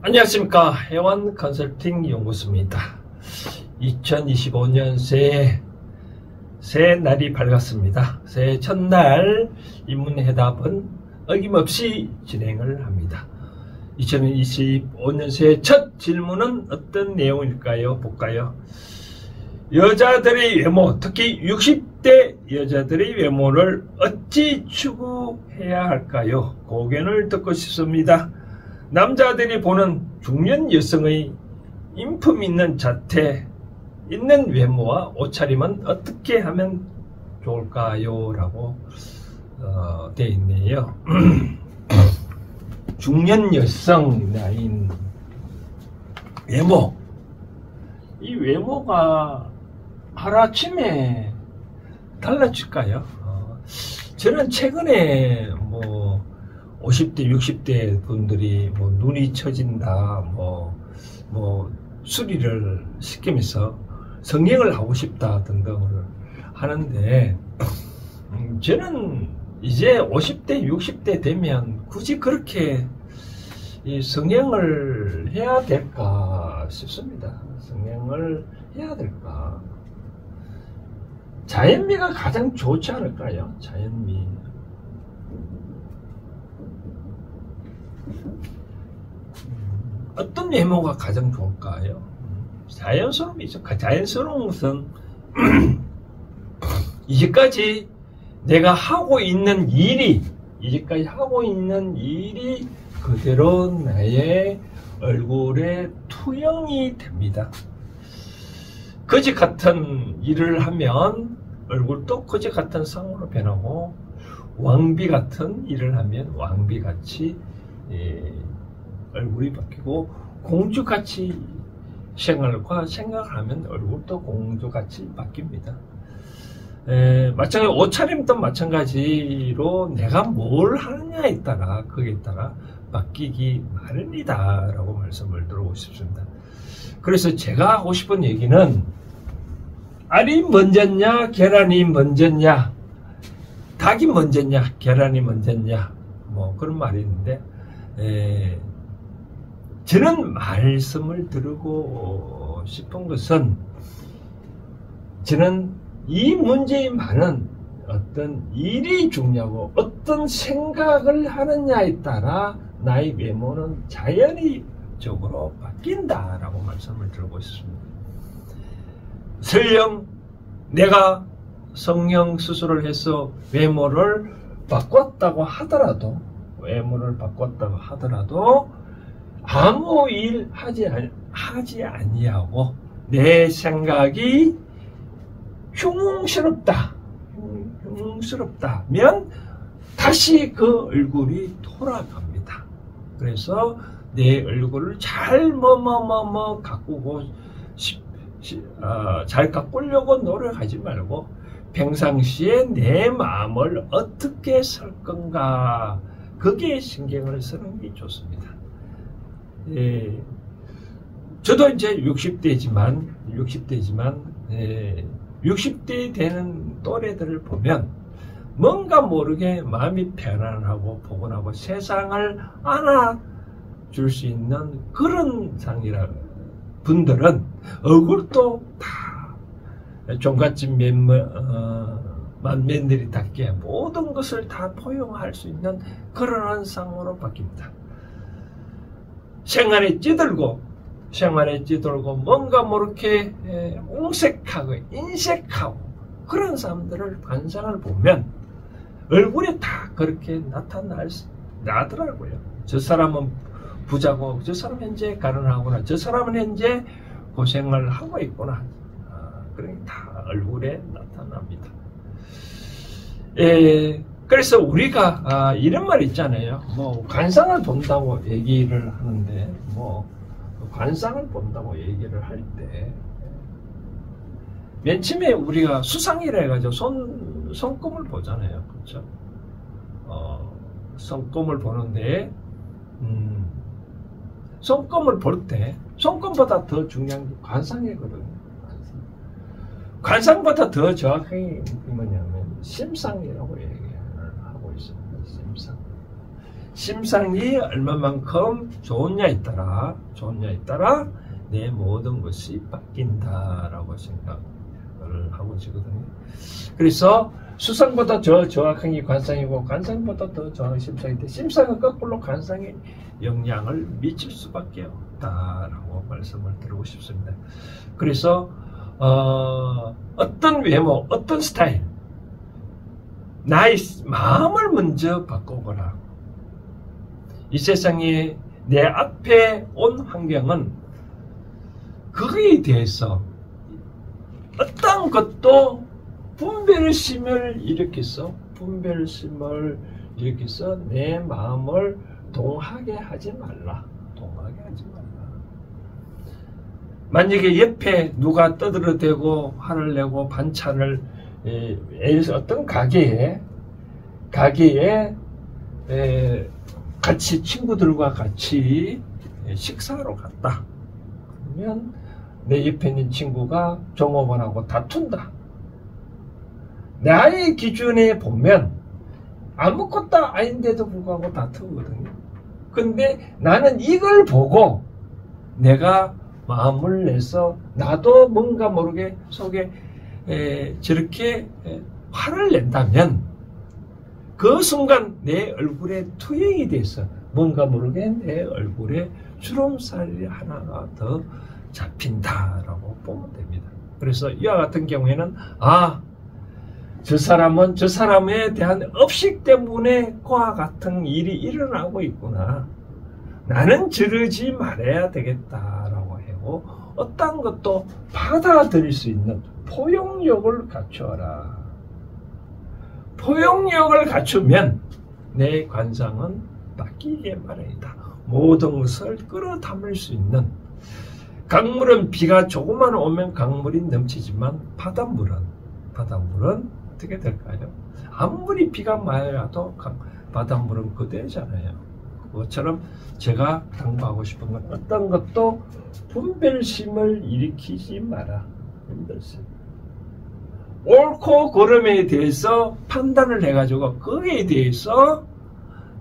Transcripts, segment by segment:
안녕하십니까. 해원 컨설팅 연구소입니다. 2025년 새해 날이 밝았습니다. 새해 첫날 인문해답은 어김없이 진행을 합니다. 2025년 새해 첫 질문은 어떤 내용일까요? 볼까요? 여자들의 외모, 특히 60대 여자들의 외모를 어찌 추구해야 할까요? 고견을 듣고 싶습니다. 남자들이 보는 중년 여성의 인품 있는 자태, 있는 외모와 옷차림은 어떻게 하면 좋을까요? 라고 되어 있네요. 중년 여성 나인 외모, 이 외모가 하루아침에 달라질까요? 저는 최근에 50대, 60대 분들이 눈이 처진다, 수리를 시키면서 성형을 하고 싶다 등등을 하는데, 저는 이제 50대, 60대 되면 굳이 그렇게 성형을 해야 될까 싶습니다. 성형을 해야 될까? 자연미가 가장 좋지 않을까요? 자연미. 어떤 외모가 가장 좋을까요? 자연스러움이죠. 자연스러운 것은 이제까지 내가 하고 있는 일이, 그대로 나의 얼굴에 투영이 됩니다. 거지 같은 일을 하면 얼굴도 거지 같은 상으로 변하고, 왕비 같은 일을 하면 왕비같이 얼굴이 바뀌고, 공주같이 생각을 하면 얼굴도 공주같이 바뀝니다. 마찬가지로 옷차림도 마찬가지로 내가 뭘 하느냐에 따라, 거기에 따라 바뀌기 마련이다 라고 말씀을 드리고 싶습니다. 그래서 제가 하고 싶은 얘기는, 알이 먼저냐 계란이 먼저냐, 닭이 먼저냐 계란이 먼저냐, 그런 말이 있는데, 저는 말씀을 드리고 싶은 것은, 저는 이 문제에 많은 어떤 일이 중요하고 어떤 생각을 하느냐에 따라 나의 외모는 자연적으로 바뀐다라고 말씀을 드리고 싶습니다. 설령 내가 성형 수술을 해서 외모를 바꿨다고 하더라도, 아무 일 하지 아니하고 내 생각이 흉흉스럽다면 다시 그 얼굴이 돌아갑니다. 그래서 내 얼굴을 잘 가꾸고 잘 가꾸려고 노력하지 말고, 평상시에 내 마음을 어떻게 살 건가, 거기에 신경을 쓰는 게 좋습니다. 저도 이제 60대지만 60대 되는 또래들을 보면 뭔가 모르게 마음이 편안하고 포근하고 세상을 안아줄 수 있는 그런 분들은 얼굴도 다 종갓집 만면들이답게 모든 것을 다 포용할 수 있는 그런 상으로 바뀝니다. 생활에 찌들고 뭔가 모르게 옹색하고 인색하고 그런 사람들을 관상을 보면 얼굴에 다 그렇게 나더라고요. 저 사람은 부자고, 저 사람은 현재 가난하구나, 저 사람은 현재 고생을 하고 있구나, 그런 게 다 얼굴에 나타납니다. 그래서 우리가 이런 말 있잖아요. 관상을 본다고 얘기를 하는데, 관상을 본다고 얘기를 할 때, 맨 처음에 우리가 수상이라 해가지고 손금을 보잖아요. 그렇죠? 손금을 보는데, 손금을 볼 때, 손금보다 더 중요한 게 관상이거든요. 관상보다 더 정확하게 뭐냐면, 심상이라고 얘기를 하고 있습니다. 심상. 심상이 얼마만큼 좋으냐에 따라 내 모든 것이 바뀐다라고 생각을 하고 있거든요. 그래서 수상보다 더 정확한 게 관상이고 관상보다 더 정확한 심상인데 심상은 거꾸로 관상에 영향을 미칠 수밖에 없다라고 말씀을 드리고 싶습니다. 그래서 어떤 외모, 어떤 스타일, 나의 마음을 먼저 바꿔보라. 이 세상에 내 앞에 온 환경은 그거에 대해서 어떤 것도 분별심을 일으켜서 내 마음을 동하게 하지 말라. 만약에 옆에 누가 떠들어대고 화를 내고 반찬을 어떤 가게에 같이 친구들과 같이 식사하러 갔다. 그러면 내 옆에 있는 친구가 종업원하고 다툰다. 나의 기준에 보면 아무것도 아닌데도 불구하고 다투거든요. 근데 나는 이걸 보고 내가 마음을 내서 나도 뭔가 모르게 속에 저렇게 화를 낸다면 그 순간 내 얼굴에 투영이 돼서 뭔가 모르게 내 얼굴에 주름살이 하나가 더 잡힌다라고 보면 됩니다. 그래서 이와 같은 경우에는 저 사람은 저 사람에 대한 업식 때문에 그와 같은 일이 일어나고 있구나. 나는 저러지 말아야 되겠다라고 하고 어떤 것도 받아들일 수 있는 포용력을 갖추어라. 포용력을 갖추면 내 관상은 바뀌게 마련이다. 모든 것을 끌어담을 수 있는 강물은 비가 조금만 오면 강물이 넘치지만 바닷물은 어떻게 될까요? 아무리 비가 많이 와도 바닷물은 그대잖아요. 그것처럼 제가 당부하고 싶은 건 어떤 것도 분별심을 일으키지 마라. 분별심. 옳고 그름에 대해서 판단을 해가지고 거기에 대해서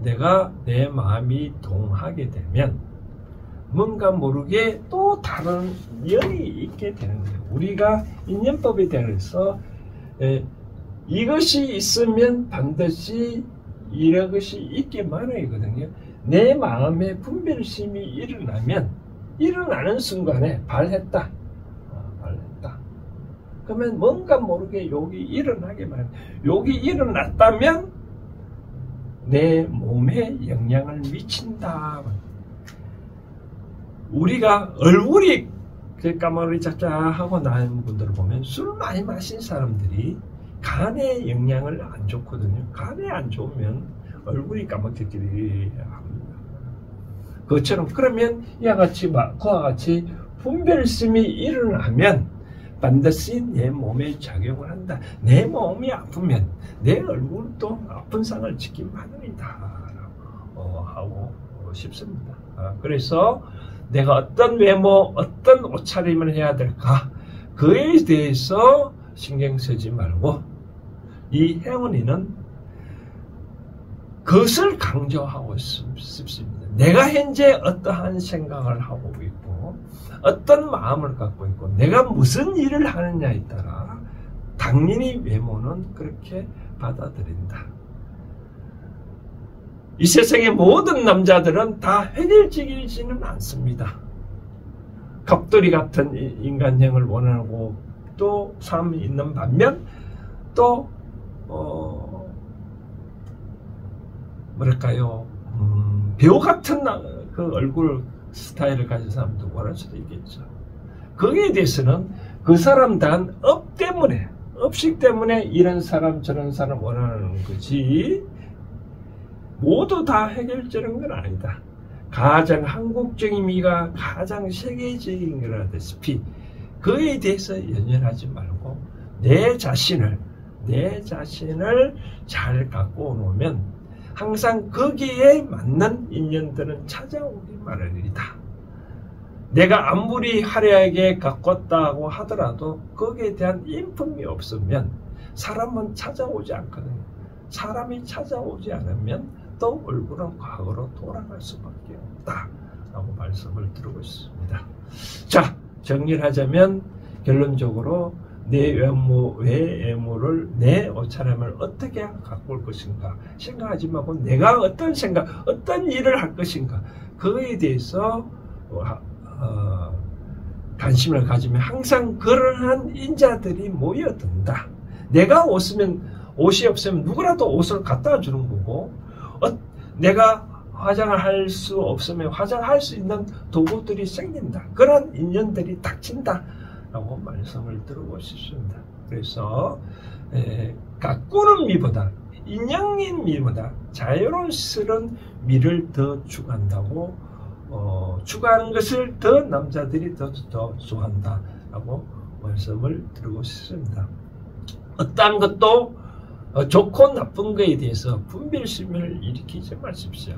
내가 내 마음이 동하게 되면 뭔가 모르게 또 다른 열이 있게 되는 거예요. 우리가 인연법에 대해서 이것이 있으면 반드시 이것이 있게 마련이거든요. 내 마음에 분별심이 일어나는 순간에 발했다. 그러면 뭔가 모르게 욕이 일어나게 마련. 욕이 일어났다면 내 몸에 영향을 미친다. 우리가 얼굴이 까마귀 짭짤하고 나는 분들을 보면 술 많이 마신 사람들이 간에 영향을 안 좋거든요. 간에 안 좋으면 얼굴이 까맣게끼리 합니다. 그것처럼 그러면 그와 같이 분별심이 일어나면 반드시 내 몸에 작용을 한다. 내 몸이 아프면 내 얼굴도 아픈 상을 지킨 마련이다. 하고 싶습니다. 그래서 내가 어떤 외모, 어떤 옷차림을 해야 될까? 그에 대해서 신경 쓰지 말고 이 혜원이는 그것을 강조하고 싶습니다. 내가 현재 어떠한 생각을 하고 있고 어떤 마음을 갖고 있고 내가 무슨 일을 하느냐에 따라 당연히 외모는 그렇게 받아들인다. 이 세상의 모든 남자들은 다 획일적이지는 않습니다. 갑돌이 같은 인간형을 원하고 또 삶이 있는 반면 또 배우 같은 그 얼굴 스타일을 가진 사람도 원할 수도 있겠죠. 거기에 대해서는 그 사람 단 업식 때문에 이런 사람 저런 사람 원하는 거지 모두 다 해결되는 건 아니다. 가장 한국적인 미가 가장 세계적인 거라다시피 그에 대해서 연연하지 말고 내 자신을 잘 갖고 놓으면 항상 거기에 맞는 인연들은 찾아오기 마련이다. 내가 아무리 화려하게 가꿨다고 하더라도 거기에 대한 인품이 없으면 사람은 찾아오지 않거든요. 사람이 찾아오지 않으면 또 얼굴은 과거로 돌아갈 수밖에 없다 라고 말씀을 드리고 있습니다. 자, 정리를 하자면 결론적으로 내 외모를 내 옷차림을 어떻게 갖고 올 것인가 생각하지 말고 내가 어떤 생각, 어떤 일을 할 것인가 그거에 대해서 관심을 가지면 항상 그러한 인자들이 모여든다. 내가 옷이 없으면 누구라도 옷을 갖다 주는 거고 내가 화장을 할 수 없으면 화장할 수 있는 도구들이 생긴다. 그런 인연들이 닥친다 라고 말씀을 드리고 싶습니다. 그래서 가꾸는 미보다 인형인 미보다 자연스러운 미를 더 추구한다고 추구하는 것을 더 남자들이 더 좋아한다 라고 말씀을 드리고 싶습니다. 어떠한 것도 좋고 나쁜 것에 대해서 분별심을 일으키지 마십시오.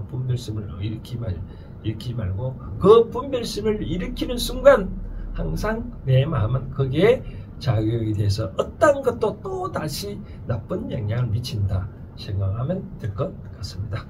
분별심을 일으키지 말고 그 분별심을 일으키는 순간 항상 내 마음은 거기에 작용이 돼서 어떤 것도 또 다시 나쁜 영향을 미친다 생각하면 될 것 같습니다.